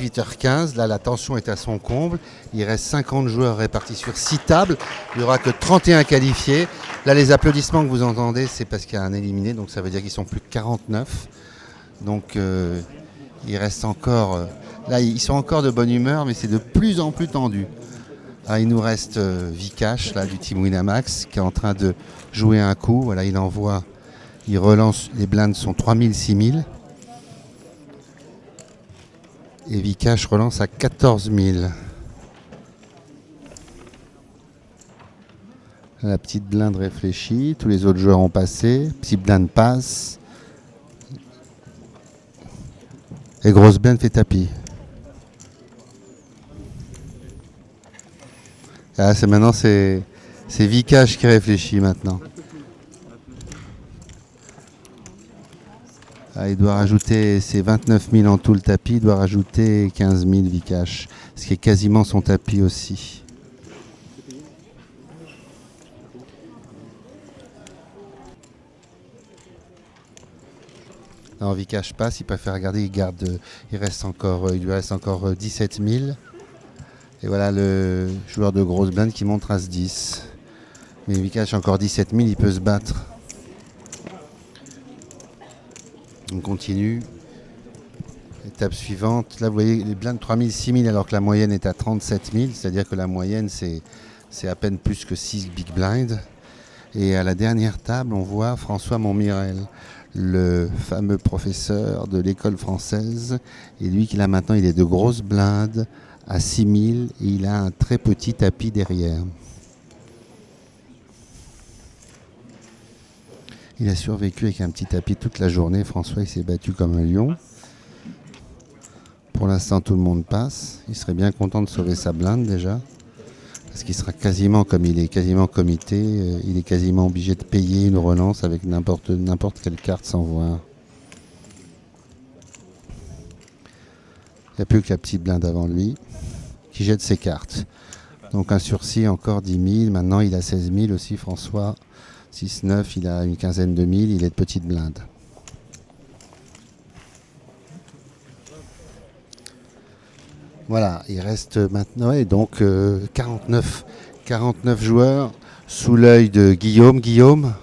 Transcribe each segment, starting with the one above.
18h15. Là, la tension est à son comble. Il reste 50 joueurs répartis sur 6 tables. Il n'y aura que 31 qualifiés. Là, les applaudissements que vous entendez, c'est parce qu'il y a un éliminé. Donc, ça veut dire qu'ils sont plus que 49. Donc, il reste encore... là, ils sont encore de bonne humeur, mais c'est de plus en plus tendu. Ah, il nous reste Vikash, là, du team Winamax, qui est en train de jouer un coup. Voilà, il envoie... Il relance, les blindes sont 3000, 6000. Et Vikash relance à 14 000. La petite blinde réfléchit, tous les autres joueurs ont passé. Petite blinde passe. Et grosse blinde fait tapis. Ah, maintenant c'est Vikash qui réfléchit maintenant. Ah, il doit rajouter, c'est 29 000 en tout le tapis, il doit rajouter 15 000 Vikash, ce qui est quasiment son tapis aussi. Alors Vikash passe, il préfère regarder, il lui reste encore 17 000. Et voilà le joueur de grosse blinde qui monte As 10. Mais Vikash encore 17 000, il peut se battre. On continue. Étape suivante. Là, vous voyez les blindes 3000, 6000 alors que la moyenne est à 37 000. C'est-à-dire que la moyenne, c'est à peine plus que 6 big blinds. Et à la dernière table, on voit François Montmirel, le fameux professeur de l'école française. Et lui, qui là maintenant, il est de grosses blindes à 6000 et il a un très petit tapis derrière. Il a survécu avec un petit tapis toute la journée. François, il s'est battu comme un lion. Pour l'instant, tout le monde passe. Il serait bien content de sauver sa blinde déjà. Parce qu'il sera quasiment, comme il est quasiment comité, il est quasiment obligé de payer une relance avec n'importe quelle carte sans voir. Il n'y a plus que la petite blinde avant lui qui jette ses cartes. Donc un sursis, encore 10 000. Maintenant, il a 16 000 aussi, François. 6-9, il a une quinzaine de mille, il est de petite blinde. Voilà, il reste maintenant, et donc 49 joueurs sous l'œil de Guillaume. Guillaume,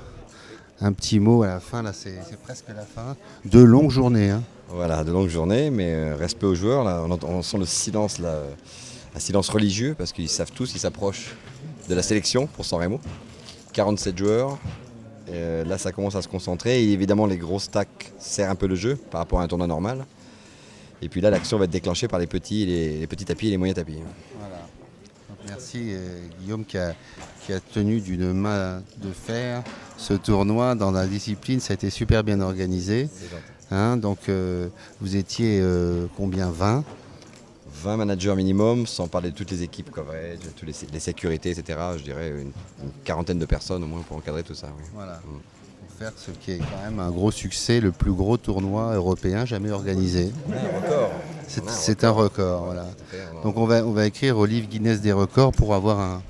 un petit mot à la fin, là c'est presque la fin. De longues journées. Hein. Voilà, de longues journées, mais respect aux joueurs. Là, on sent le silence, là, un silence religieux, parce qu'ils savent tous qu'ils s'approchent de la sélection pour San Remo. 47 joueurs, là ça commence à se concentrer et évidemment les gros stacks serrent un peu le jeu par rapport à un tournoi normal. Et puis là l'action va être déclenchée par les petits tapis et les moyens tapis. Voilà. Donc, merci Guillaume qui a tenu d'une main de fer ce tournoi dans la discipline, ça a été super bien organisé. Hein, donc vous étiez combien, 20 managers minimum, sans parler de toutes les équipes coverage, toutes les sécurités, etc. Je dirais une quarantaine de personnes au moins pour encadrer tout ça. Oui. Voilà. Pour faire ce qui est quand même un gros succès, le plus gros tournoi européen jamais organisé. Un record. C'est un record. Voilà. Donc on va écrire au livre Guinness des records pour avoir un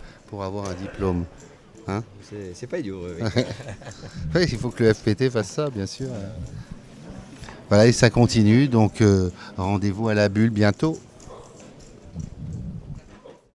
diplôme. Hein, c'est pas idiot. Oui, il faut que le FPT fasse ça, bien sûr. Voilà, et ça continue. Donc rendez-vous à la bulle bientôt.